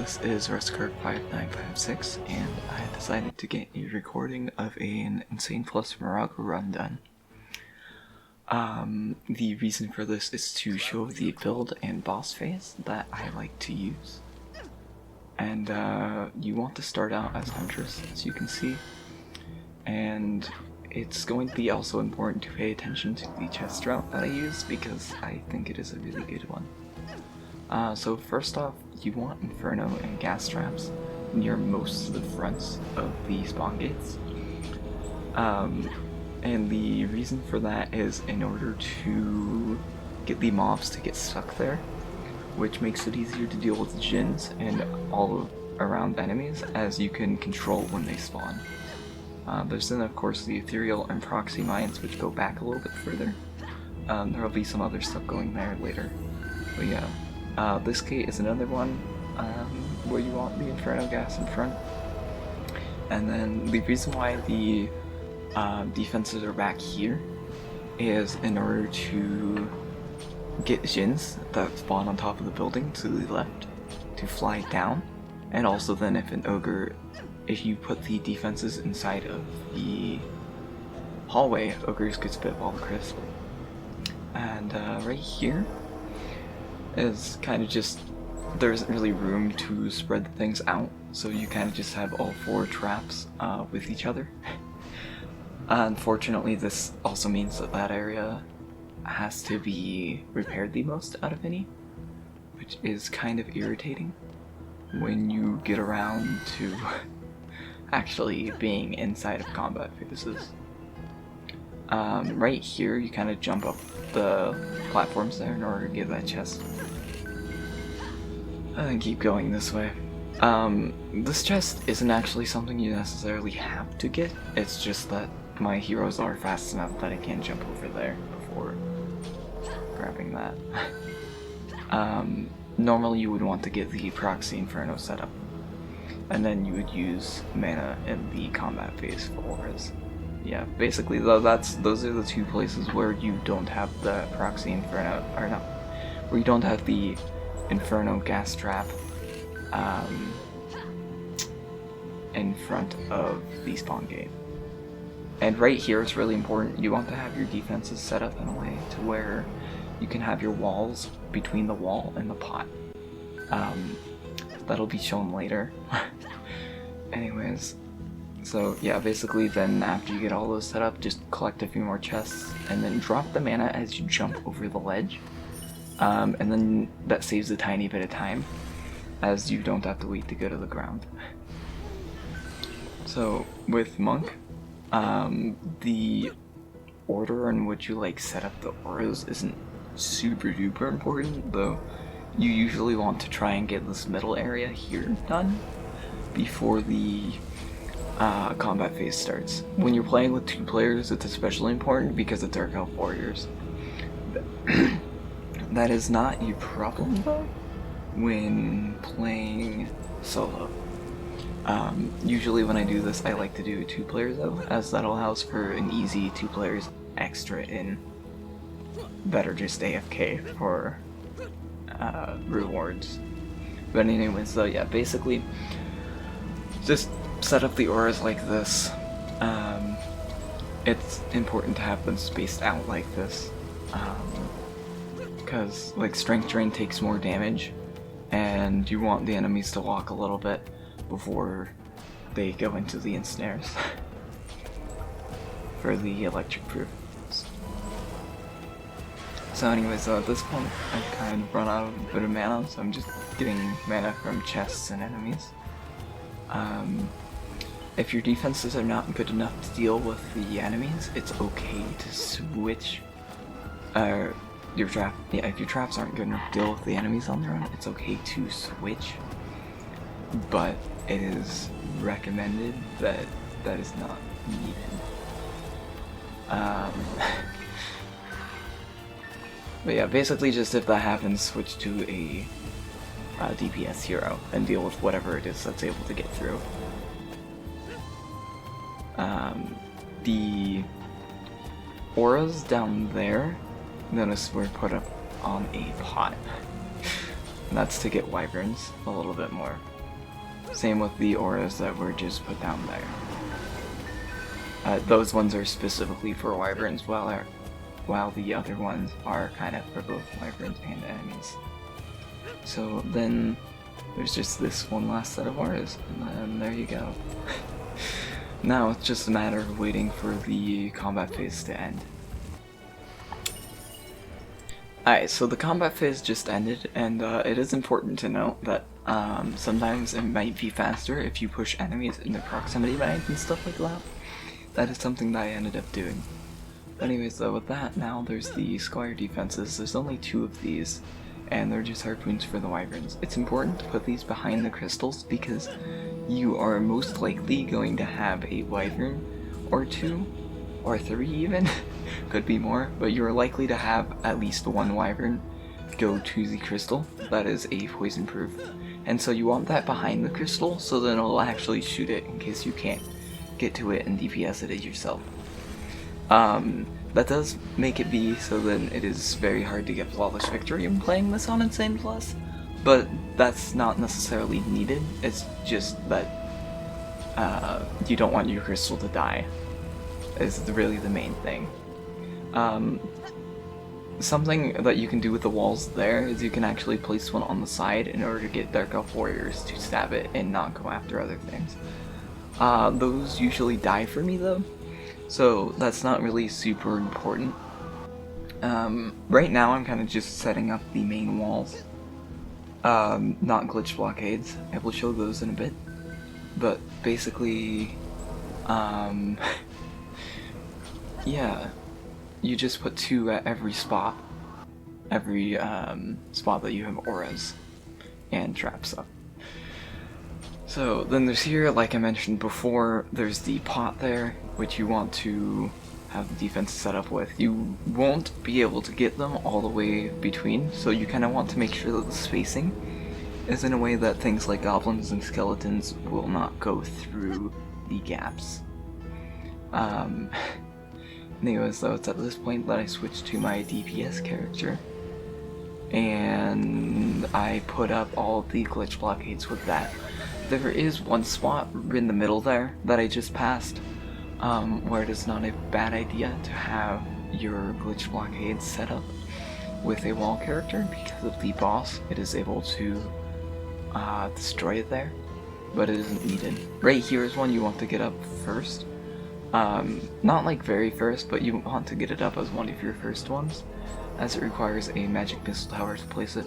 this is Rustkirk5956, and I decided to get a recording of an Insane Plus Moraga run done. The reason for this is to show the build and boss phase that I like to use. And you want to start out as Huntress, as you can see. And it's going to be also important to pay attention to the chest route that I use, because I think it is a really good one. So first off, you want Inferno and gas traps near most of the fronts of the spawn gates. And the reason for that is in order to get the mobs to get stuck there, which makes it easier to deal with Djinns and all around enemies, as you can control when they spawn. There's then of course the Ethereal and Proxy Mines, which go back a little bit further. There will be some other stuff going there later. But yeah, this gate is another one where you want the Inferno gas in front. And then the reason why the defenses are back here is in order to get Djinns that spawn on top of the building to the left to fly down, and also then if you put the defenses inside of the hallway, ogres could spitball the crisp. And right here is kind of just, there isn't really room to spread things out, so you kind of just have all four traps with each other. Unfortunately, this also means that that area has to be repaired the most out of any, which is kind of irritating when you get around to actually being inside of combat phases. Right here, you kind of jump up the platforms there in order to get that chest. And then keep going this way. This chest isn't actually something you necessarily have to get, it's just that my heroes are fast enough that I can jump over there before grabbing that. Normally you would want to get the Proxy Inferno setup, and then you would use mana in the combat phase for auras. Yeah, basically those are the two places where you don't have the Proxy Inferno, or no, where you don't have the Inferno gas trap in front of the spawn gate. And right here it's really important, you want to have your defenses set up in a way to where you can have your walls between the wall and the pot. That'll be shown later. Anyways, so yeah, basically then after you get all those set up, just collect a few more chests and then drop the mana as you jump over the ledge. And then that saves a tiny bit of time, as you don't have to wait to go to the ground. So with Monk, the order in which you set up the auras isn't super duper important, though you usually want to try and get this middle area here done before the combat phase starts. When you're playing with two players, it's especially important because of Dark Elf Warriors. That is not a problem though when playing solo. Usually when I do this, I like to do two players though, as that allows for an easy two players extra in. Better just AFK for rewards. But anyways though, yeah, basically just set up the auras like this. It's important to have them spaced out like this, because strength drain takes more damage and you want the enemies to walk a little bit before they go into the ensnares for the electric proof. So anyways, at this point I've kind of run out of a bit of mana, so I'm just getting mana from chests and enemies. If your defenses are not good enough to deal with the enemies, it's okay to switch. If your traps aren't good enough to deal with the enemies on their own, it's okay to switch. But it is recommended that that is not needed. But yeah, basically just if that happens, switch to a DPS hero and deal with whatever it is that's able to get through. The auras down there, notice we're put up on a pot. and that's to get wyverns a little bit more. Same with the auras that were just put down there. Those ones are specifically for wyverns, while the other ones are kind of for both wyverns and enemies. So then there's just this one last set of auras, and then there you go. Now it's just a matter of waiting for the combat phase to end. Alright, so the combat phase just ended, and it is important to note that sometimes it might be faster if you push enemies into proximity mines and stuff like that. That is something that I ended up doing. Anyways, though, with that, now there's the Squire defenses. There's only 2 of these, and they're just harpoons for the wyverns. It's important to put these behind the crystals because you are most likely going to have a wyvern or 2, or 3 even, could be more, but you're likely to have at least 1 wyvern go to the crystal that is a poison proof. And so you want that behind the crystal so that it'll actually shoot it in case you can't get to it and DPS it yourself. That does make it be so then it is very hard to get flawless victory when playing this on Insane Plus, but that's not necessarily needed. It's just that you don't want your crystal to die is really the main thing. Something that you can do with the walls there is you can actually place one on the side in order to get Dark Elf Warriors to stab it and not go after other things. Those usually die for me though, so that's not really super important. Right now I'm kind of just setting up the main walls, not glitch blockades. I will show those in a bit, but basically, yeah, you just put 2 at every spot that you have auras and traps up. So then there's here, like I mentioned before, there's the pot there, which you want to have the defense set up with. You won't be able to get them all the way between, so you kind of want to make sure that the spacing is in a way that things like goblins and skeletons will not go through the gaps. Anyways, though, it's at this point that I switch to my DPS character, and I put up all of the glitch blockades with that. There is one spot in the middle there that I just passed, where it is not a bad idea to have your glitch blockade set up with a wall character because of the boss. It is able to destroy it there, but it isn't needed. Right here is one you want to get up first. Not like very first, but you want to get it up as one of your first ones, as it requires a magic missile tower to place it.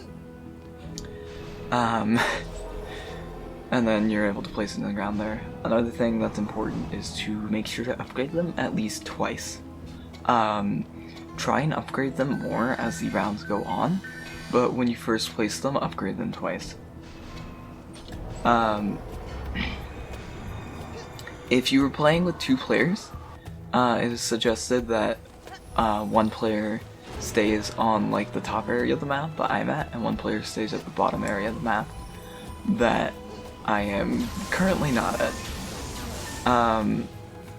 And then you're able to place it in the ground there. Another thing that's important is to make sure to upgrade them at least twice. Try and upgrade them more as the rounds go on, but when you first place them, upgrade them twice. If you were playing with 2 players, it is suggested that 1 player stays on like the top area of the map that I'm at, and 1 player stays at the bottom area of the map that I am currently not at.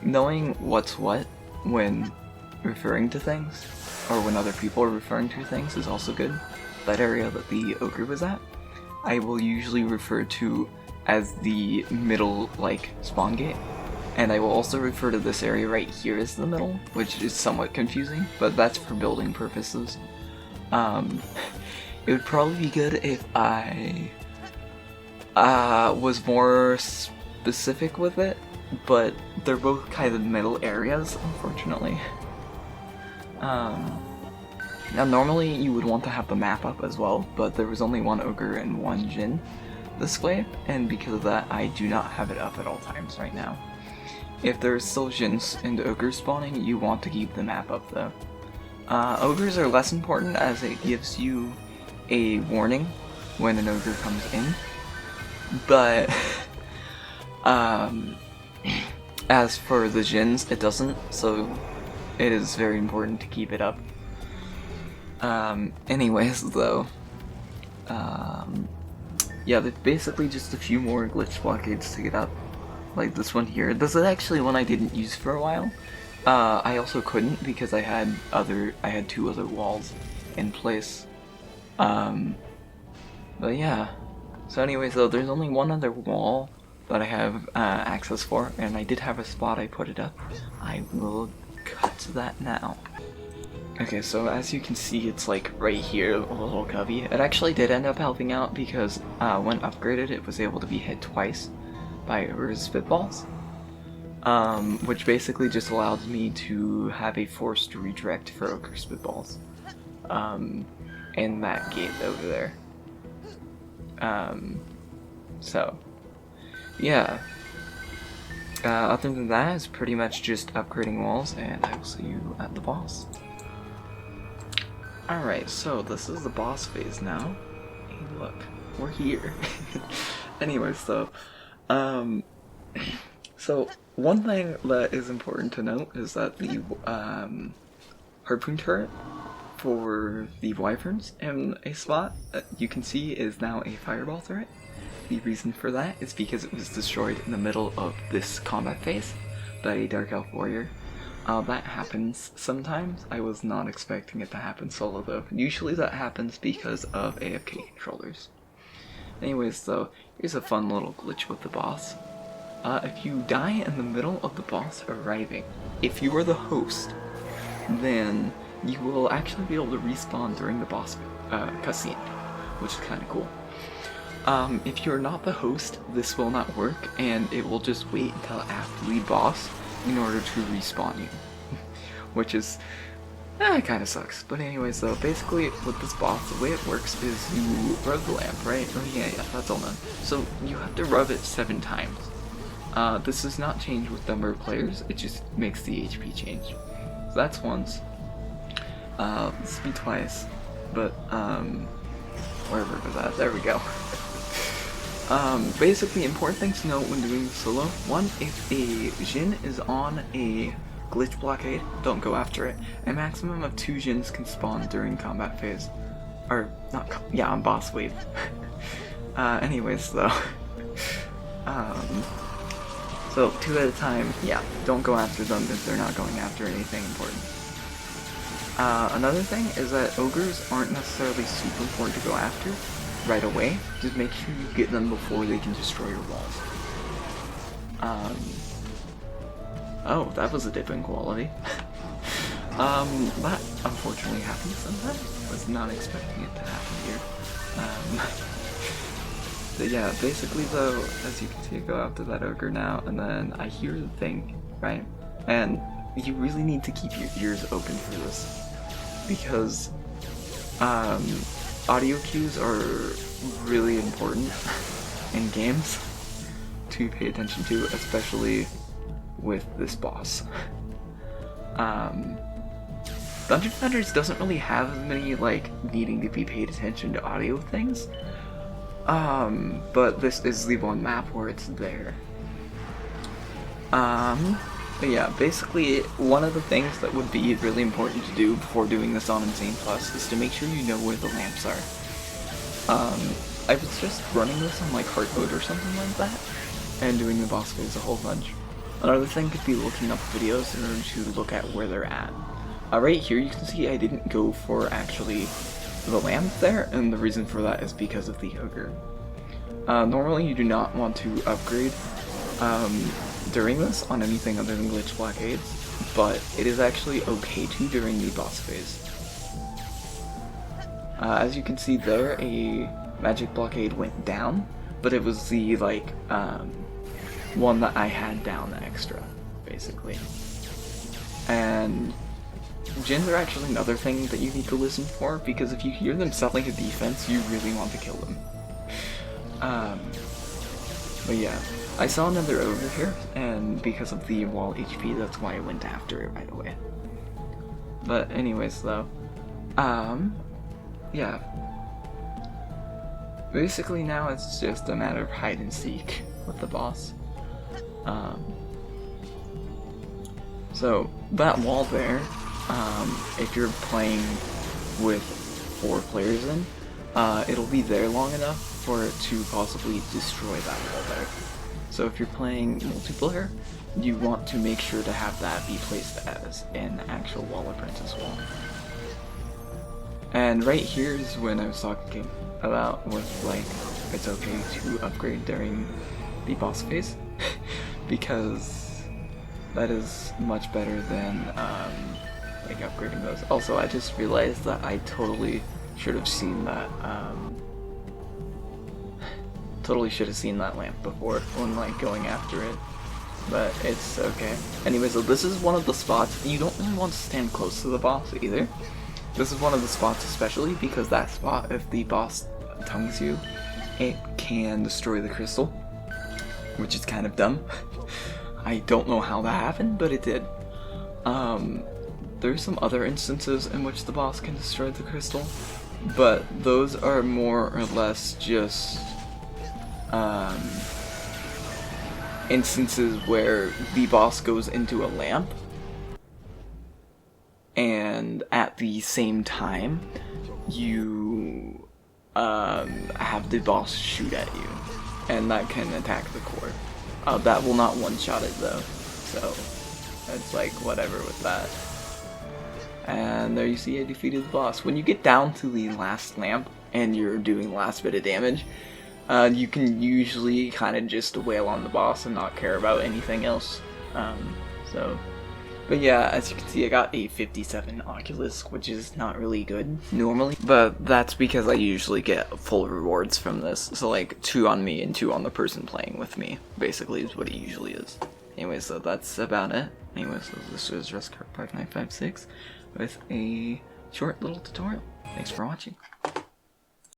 Knowing what's what when referring to things, or when other people are referring to things, is also good. That area that the ogre was at, I will usually refer to as the middle, like, spawn gate. And I will also refer to this area right here as the middle, which is somewhat confusing, but that's for building purposes. It would probably be good if I was more specific with it, but they're both kind of middle areas, unfortunately. Now normally you would want to have the map up as well, but there was only 1 ogre and 1 djinn this way, and because of that I do not have it up at all times right now. If there's still djinns and ogres spawning, you want to keep the map up though. Ogres are less important as it gives you a warning when an ogre comes in, but as for the djinns, it doesn't, so it is very important to keep it up. Anyways though, yeah, there's basically just a few more glitch blockades to get up, like this one here. This is actually one I didn't use for a while. I also couldn't because I had 2 other walls in place. But yeah. So anyways, though, there's only one other wall that I have access for, and I did have a spot I put it up. I will cut to that now. Okay, so as you can see, it's like right here, a little cubby. It actually did end up helping out because when upgraded, it was able to be hit twice by Ogre's Spitballs. Which basically just allowed me to have a forced redirect for Ogre Spitballs. In that gate over there. So, yeah. Other than that, it's pretty much just upgrading walls, and I will see you at the boss. Alright, so this is the boss phase now. Hey, look, we're here. Anyway, so one thing that is important to note is that the harpoon turret for the wyverns in a spot that you can see is now a fireball turret. The reason for that is because it was destroyed in the middle of this combat phase by a Dark Elf warrior. That happens sometimes. I was not expecting it to happen solo though. Usually that happens because of AFK controllers. Anyways though, here's a fun little glitch with the boss. If you die in the middle of the boss arriving, if you are the host, then you will actually be able to respawn during the boss cutscene, which is kind of cool. If you're not the host, this will not work, and it will just wait until after the boss in order to respawn you, which is kind of sucks. But anyways, though, basically with this boss, the way it works is you rub the lamp, right? Oh yeah, that's all done. So you have to rub it 7 times. This does not change with number of players; it just makes the HP change. So that's once. This would be twice, but wherever it was at, there we go. Basically, important things to note when doing the solo. One, if a Jin is on a glitch blockade, don't go after it. A maximum of 2 Jins can spawn during combat phase. Or, on boss wave. Anyways, though. So, 2 at a time, yeah, don't go after them if they're not going after anything important. Another thing is that ogres aren't necessarily super important to go after right away. Just make sure you get them before they can destroy your walls. Oh, that was a dip in quality. That unfortunately happens sometimes. Was not expecting it to happen here. But yeah, basically though, as you can see, I go after that ogre now, and then I hear the thing, right? And you really need to keep your ears open for this, because audio cues are really important in games to pay attention to, especially with this boss. Dungeon Defenders doesn't really have as many needing to be paid attention to audio things, but this is the one map where it's there. But yeah, basically one of the things that would be really important to do before doing this on Insane Plus is to make sure you know where the lamps are. I was just running this on hard mode or something like that, and doing the boss phase a whole bunch. Another thing could be looking up videos in order to look at where they're at. Right here you can see I didn't go for actually the lamp there, and the reason for that is because of the ogre. Normally you do not want to upgrade during this on anything other than glitch blockades, but it is actually okay to during the boss phase. As you can see there, a magic blockade went down, but it was the one that I had down extra, basically. And Jins are actually another thing that you need to listen for, because if you hear them selling a defense, you really want to kill them. But yeah, I saw another ogre here, and because of the wall HP, that's why I went after it right away. But anyways though, yeah. Basically now it's just a matter of hide and seek with the boss. So that wall there, if you're playing with 4 players in, it'll be there long enough for it to possibly destroy that wall there. So if you're playing multiplayer, you want to make sure to have that be placed as an actual wall apprentice wall. And right here is when I was talking about with like it's okay to upgrade during the boss phase because that is much better than like upgrading those. Also, I just realized that I totally should have seen that lamp before when like going after it, but it's okay. Anyway, so this is one of the spots you don't really want to stand close to the boss either. This is one of the spots especially because that spot, if the boss tongues you, it can destroy the crystal, which is kind of dumb. I don't know how that happened, but it did. There's some other instances in which the boss can destroy the crystal, but those are more or less just instances where the boss goes into a lamp and at the same time you have the boss shoot at you, and that can attack the core. That will not one-shot it though, so it's like whatever with that. And there you see I defeated the boss. When you get down to the last lamp and you're doing the last bit of damage, you can usually kind of just wail on the boss and not care about anything else. But yeah, as you can see, I got a 57 Oculus, which is not really good normally, but that's because I usually get full rewards from this. So like 2 on me and 2 on the person playing with me, basically is what it usually is. Anyway, so that's about it. Anyway, so this is Rescart 5956 with a short little tutorial. Thanks for watching.